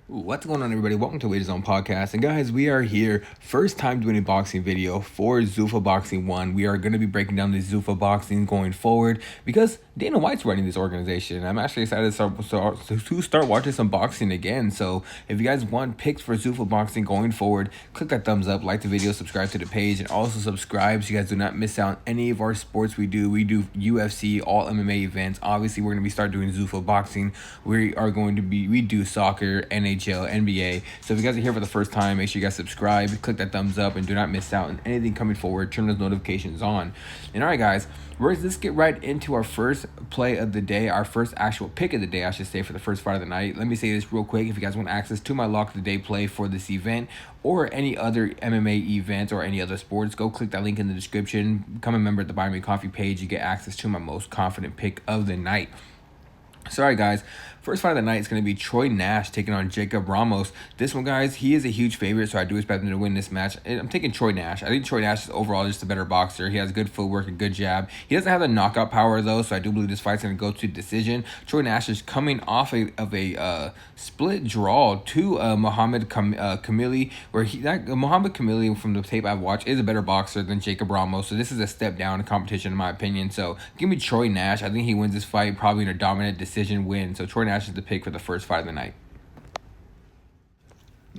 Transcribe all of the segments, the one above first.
What's going on, everybody? Welcome to Weight Zone Podcast. And guys, we are here, first time doing a boxing video for Zuffa Boxing 1. We are going to be breaking down the Zuffa Boxing going forward because Dana White's running this organization. I'm actually excited to start watching some boxing again. So if you guys want picks for Zuffa Boxing going forward, click that thumbs up, like the video, subscribe to the page, and also subscribe so you guys do not miss out on any of our sports we do. We do UFC, all MMA events. Obviously, we're going to be start doing Zuffa Boxing. We do soccer, NHL, NBA. So if you guys are here for the first time, make sure you guys subscribe, click that thumbs up, and do not miss out on anything coming forward. Turn those notifications on. And all right, guys, let's get right into our first play of the day, our first actual pick of the day, I should say, for the first fight of the night. Let me say this real quick. If you guys want access to my lock of the day play for this event or any other MMA event or any other sports, go click that link in the description. Become a member at the Buy Me Coffee page. You get access to my most confident pick of the night. So, all right, guys, first fight of the night is going to be Troy Nash taking on Jacob Ramos. This one, guys, he is a huge favorite, so I do expect him to win this match. I'm taking Troy Nash. I think Troy Nash is overall just a better boxer. He has good footwork and good jab. He doesn't have the knockout power, though, so I do believe this fight's going to go to decision. Troy Nash is coming off of a split draw to Muhammad Kamili, where Muhammad Kamili, from the tape I've watched, is a better boxer than Jacob Ramos, so this is a step down in competition, in my opinion. So give me Troy Nash. I think he wins this fight probably in a dominant decision win. So Troy Nash is the pick for the first fight of the night.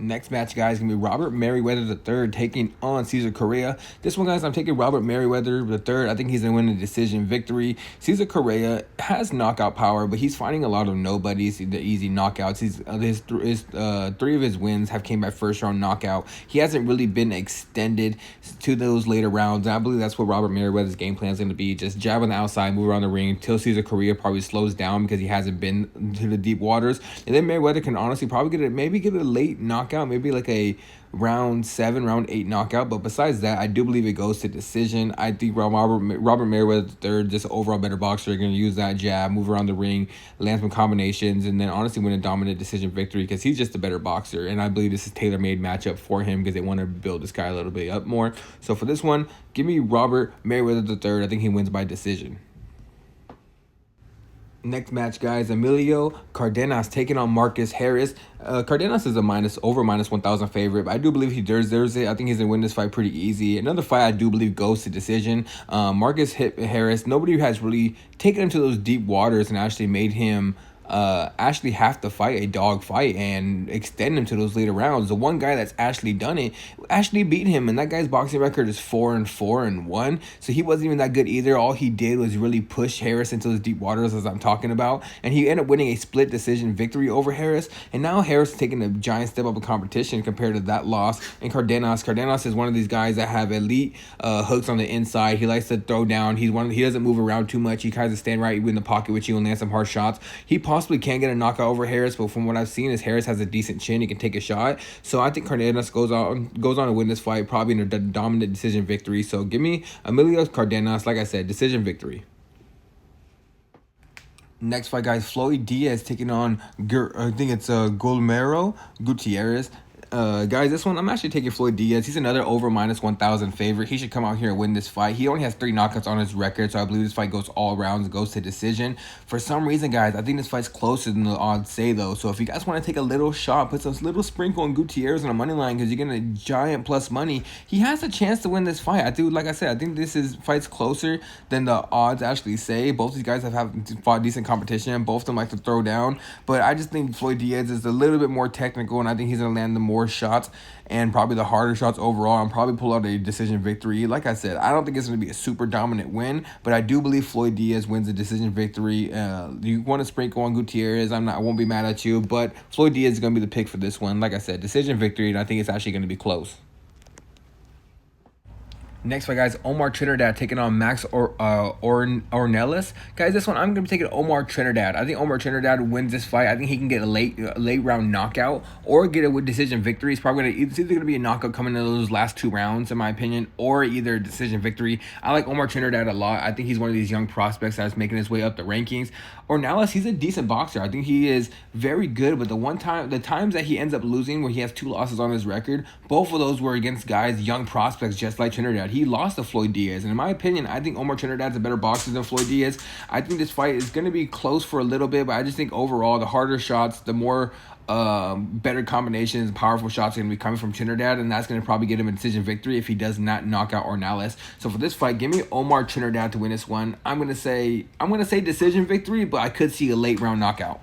Next match, guys, is going to be Robert Merriweather III taking on Cesar Correa. This one, guys, I'm taking Robert Merriweather III. I think he's going to win a decision victory. Cesar Correa has knockout power, but he's fighting a lot of nobodies, the easy knockouts. Three of his wins have came by first-round knockout. He hasn't really been extended to those later rounds, and I believe that's what Robert Merriweather's game plan is going to be. Just jab on the outside, move around the ring until Cesar Correa probably slows down because he hasn't been to the deep waters. And then Merriweather can honestly probably get a late knockout, maybe like a round 7, round 8 knockout. But besides that, I do believe it goes to decision. I think Robert Merriweather III, just overall better boxer, going to use that jab, move around the ring, land some combinations, and then honestly win a dominant decision victory because he's just a better boxer. And I believe this is tailor-made matchup for him because they want to build this guy a little bit up more. So for this one, give me Robert Merriweather III. I think he wins by decision. Next match, guys, Emilio Cardenas taking on Marcus Harris. Cardenas is a over minus 1,000 favorite, but I do believe he deserves it. I think he's going to win this fight pretty easy. Another fight I do believe goes to decision. Marcus Harris, nobody has really taken him to those deep waters and actually made him actually have to fight a dog fight and extend him to those later rounds. The one guy that's actually done it actually beat him, and that guy's boxing record is 4-4-1. So he wasn't even that good either. All he did was really push Harris into those deep waters, as I'm talking about, and he ended up winning a split decision victory over Harris. And now Harris is taking a giant step up in competition compared to that loss. And Cardenas is one of these guys that have elite hooks on the inside. He likes to throw down. He doesn't move around too much. He kind of stand right in the pocket with you and land some hard shots. He possibly can get a knockout over Harris, but from what I've seen is Harris has a decent chin. He can take a shot. So I think Cardenas goes on to win this fight, probably in a dominant decision victory. So give me Emilio Cardenas, like I said, decision victory. Next fight, guys, Floyd Diaz taking on, I think it's Guillermo Gutierrez. Guys, this one, I'm actually taking Floyd Diaz. He's another over minus 1,000 favorite. He should come out here and win this fight. He only has 3 knockouts on his record, so I believe this fight goes all rounds, goes to decision. For some reason, guys, I think this fight's closer than the odds say, though. So if you guys want to take a little shot, put some little sprinkle on Gutierrez on a money line because you're getting a giant plus money, he has a chance to win this fight. Like I said, I think fight's closer than the odds actually say. Both these guys have fought decent competition. Both of them like to throw down, but I just think Floyd Diaz is a little bit more technical, and I think he's going to land the more shots and probably the harder shots overall, and probably pull out a decision victory. Like I said, I don't think it's going to be a super dominant win, but I do believe Floyd Diaz wins a decision victory. You want to sprinkle on Gutierrez, I won't be mad at you, but Floyd Diaz is going to be the pick for this one. Like I said, decision victory, and I think it's actually going to be close. Next fight, guys, Omar Trinidad taking on Max Ornelas. Guys, this one, I'm going to be taking Omar Trinidad. I think Omar Trinidad wins this fight. I think he can get a late round knockout or get a decision victory. It's either going to be a knockout coming in those last 2 rounds, in my opinion, or either a decision victory. I like Omar Trinidad a lot. I think he's one of these young prospects that's making his way up the rankings. Ornelas, he's a decent boxer. I think he is very good, but the times that he ends up losing, where he has 2 losses on his record, both of those were against guys, young prospects, just like Trinidad. Trinidad. He lost to Floyd Diaz. And in my opinion, I think Omar Trinidad's a better boxer than Floyd Diaz. I think this fight is going to be close for a little bit, but I just think overall, the harder shots, the more better combinations, powerful shots are going to be coming from Trinidad, and that's going to probably get him a decision victory if he does not knock out Ornelas. So for this fight, give me Omar Trinidad to win this one. I'm going to say decision victory, but I could see a late round knockout.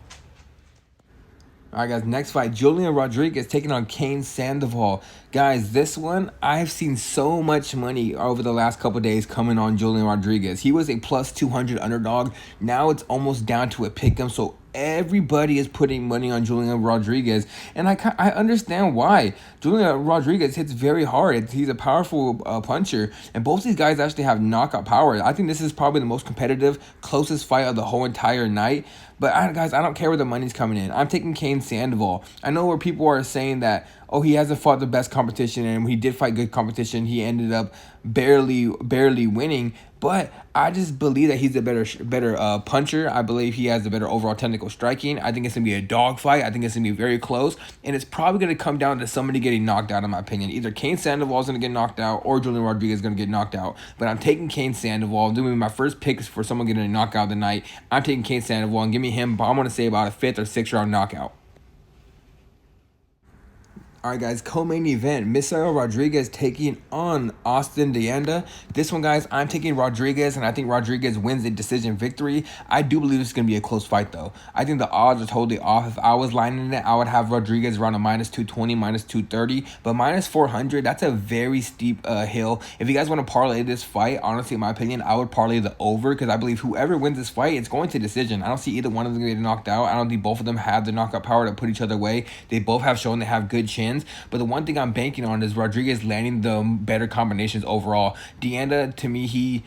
All right, guys, next fight, Julian Rodriguez taking on Kane Sandoval. Guys, this one, I've seen so much money over the last couple days coming on Julian Rodriguez. He was a plus 200 underdog. Now it's almost down to a pick'em, so everybody is putting money on Julian Rodriguez, and I understand why. Julian Rodriguez hits very hard. He's a powerful puncher, and both these guys actually have knockout power. I think this is probably the most competitive, closest fight of the whole entire night. But guys, I don't care where the money's coming in. I'm taking Kane Sandoval. I know where people are saying that, oh, he hasn't fought the best competition, and when he did fight good competition, he ended up barely winning. But I just believe that he's a better puncher. I believe he has a better overall technical striking. I think it's going to be a dogfight. I think it's going to be very close. And it's probably going to come down to somebody getting knocked out, in my opinion. Either Kane Sandoval is going to get knocked out or Julian Rodriguez is going to get knocked out. But I'm taking Kane Sandoval. I'm doing my first picks for someone getting a knockout of the night. I'm taking Kane Sandoval, and give me him, I'm going to say about a 5th or 6th round knockout. All right, guys, co-main event, Misael Rodriguez taking on Austin Deanda. This one, guys, I'm taking Rodriguez, and I think Rodriguez wins a decision victory. I do believe this is going to be a close fight, though. I think the odds are totally off. If I was lining it, I would have Rodriguez around a minus 220, minus 230, but minus 400, that's a very steep hill. If you guys want to parlay this fight, honestly, in my opinion, I would parlay the over, because I believe whoever wins this fight, it's going to decision. I don't see either one of them getting knocked out. I don't think both of them have the knockout power to put each other away. They both have shown they have good chins. But the one thing I'm banking on is Rodriguez landing the better combinations overall. Deanda, to me, he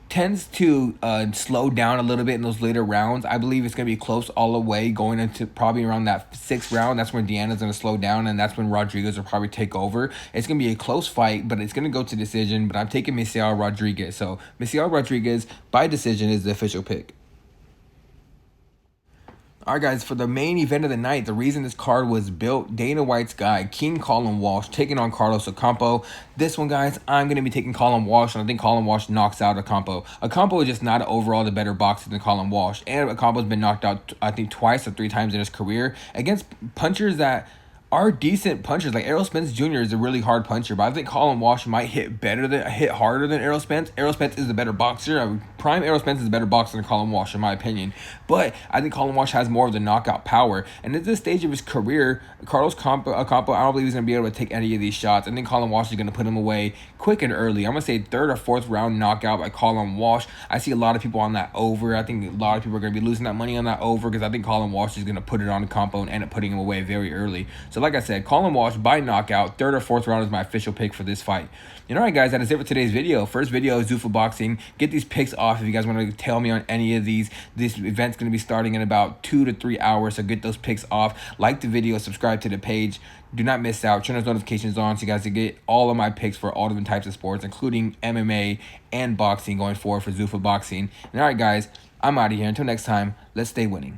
tends to slow down a little bit in those later rounds. I believe it's going to be close all the way going into probably around that 6th round. That's when Deanna's going to slow down, and that's when Rodriguez will probably take over. It's going to be a close fight, but it's going to go to decision. But I'm taking Misael Rodriguez. So Misael Rodriguez by decision is the official pick. All right, guys, for the main event of the night, the reason this card was built, Dana White's guy, King Callum Walsh, taking on Carlos Ocampo. This one, guys, I'm going to be taking Callum Walsh, and I think Callum Walsh knocks out Ocampo. Ocampo is just not overall the better boxer than Callum Walsh, and Ocampo's been knocked out, I think, twice or 3 times in his career against punchers that are decent punchers. Like Errol Spence Jr. is a really hard puncher, but I think Callum Walsh might hit harder than Errol Spence. Errol Spence is the better boxer. Prime Errol Spence is a better boxer than Callum Walsh, in my opinion. But I think Callum Walsh has more of the knockout power. And at this stage of his career, Carlos Ocampo, I don't believe he's going to be able to take any of these shots. I think Callum Walsh is going to put him away quick and early. I'm going to say 3rd or 4th round knockout by Callum Walsh. I see a lot of people on that over. I think a lot of people are going to be losing that money on that over, because I think Callum Walsh is going to put it on Ocampo and end up putting him away very early. So like I said, Callum Walsh by knockout, 3rd or 4th round is my official pick for this fight. And all right, guys, that is it for today's video. First video is Zuffa Boxing. Get these picks off if you guys want to tell me on any of these. This event's going to be starting in about 2 to 3 hours, so get those picks off. Like the video, subscribe to the page. Do not miss out. Turn those notifications on so you guys can get all of my picks for all different types of sports, including MMA and boxing going forward for Zuffa Boxing. And all right, guys, I'm out of here. Until next time, let's stay winning.